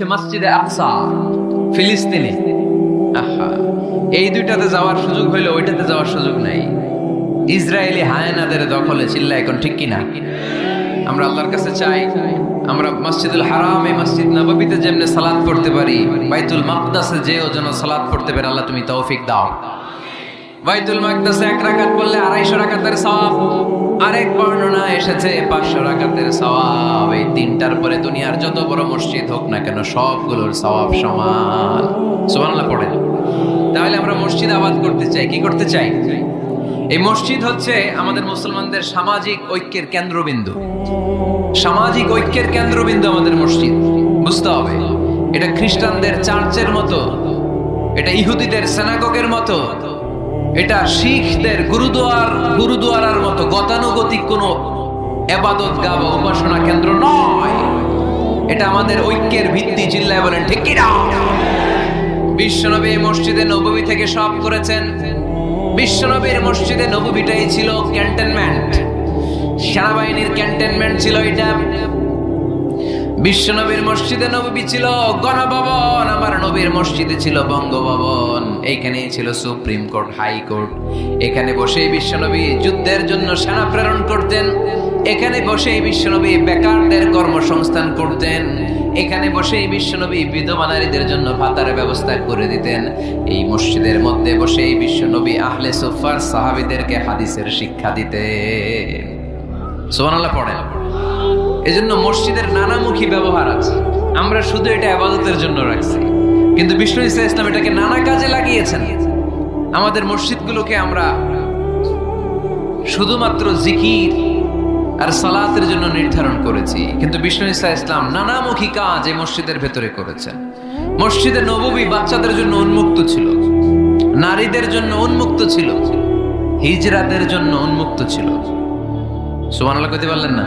মসজিদে আকসা ফিলিস্তিনে, আহা, এই দুইটাতে যাওয়ার সুযোগ হইলে ওইটাতে যাওয়ার সুযোগ নাই। ইসরায়েলি হায়নাদের দখলে, চিল্লা এখন ঠিক কিনা? আমরা আল্লাহর কাছে চাই আমরা মসজিদুল হারামে, মসজিদ নববীতে যেমনে সালাত পড়তে পারি, বাইতুল মাকদাসে যেও যেন সালাত পড়তে পারে, আল্লাহ তুমি তৌফিক দাও। বাইতুল মাকদাসে এক রাকাত পড়লে 250 রাকাতের সওয়াব, আরেক বর্ণনা এসেছে 500 রাকাতের সওয়াব। এই তিনটার পরে দুনিয়ার যত বড় মসজিদ হোক না কেন সবগুলোর সওয়াব সমান। সুবহানাল্লাহ পড়েন। তাহলে আমরা মসজিদ আবাদ করতে চাই, কি করতে চাই? এই মসজিদ হচ্ছে আমাদের মুসলমানদের সামাজিক ঐক্যের কেন্দ্রবিন্দু। সামাজিক ঐক্যের কেন্দ্রবিন্দু আমাদের মসজিদ, বুঝতে হবে। এটা খ্রিস্টানদের চার্চের মতো, এটা ইহুদিদের সিনাগগের মতো, এটা শিখদের গুরুদুয়ারার মতো গতানুগতিক কোনো ইবাদত গাহ বা উপাসনা কেন্দ্র নয়। এটা আমাদের ঐক্যের ভিত্তি। চিল্লায় বলেন ঠিক কি না? বিশ্বনবী মসজিদে নববী থেকে সব করেছেন। বিশ্বনবীর মসজিদে নববীটাই ছিল ক্যান্টনমেন্ট, সেনাবাহিনীর ক্যান্টনমেন্ট ছিল এটা। বিশ্বনবীর মসজিদে নববী ছিল গণভবন, আমার নবীর মসজিদে ছিল বঙ্গভবন। এইখানেই ছিল সুপ্রিম কোর্ট, হাই কোর্ট। এখানে বসেই বিশ্বনবী যুদ্ধের জন্য সেনা প্রেরণ করতেন। এখানে বসেই বিশ্বনবী বেকারদের কর্মসংস্থান করতেন। এখানে বসেই বিশ্বনবী বিধবা নারীদের জন্য ভাতার ব্যবস্থা করে দিতেন। এই মসজিদের মধ্যে বসেই বিশ্বনবী আহলে সুফার সাহাবীদেরকে হাদিসের শিক্ষা দিতেন। সুবহানাল্লাহ পড়েন। এজন্য মসজিদের নানামুখী ব্যবহার আছে। আমরা শুধু এটা ইবাদতের জন্য রাখছি, কিন্তু বিষ্ণু ঈসা ইসলাম এটাকে নানা কাজে লাগিয়েছেন। আমাদের মসজিদগুলোকে আমরা শুধুমাত্র জিকির আর সালাতের জন্য নির্ধারণ করেছি, কিন্তু বিষ্ণু ঈসা ইসলাম নানামুখী কাজ এই মসজিদের ভেতরে করেছেন। মসজিদে নববী বাচ্চাদের জন্য উন্মুক্ত ছিল, নারীদের জন্য উন্মুক্ত ছিল, হিজরাদের জন্য উন্মুক্ত ছিল। সুবহানাল্লাহ কইতে পারলেন না?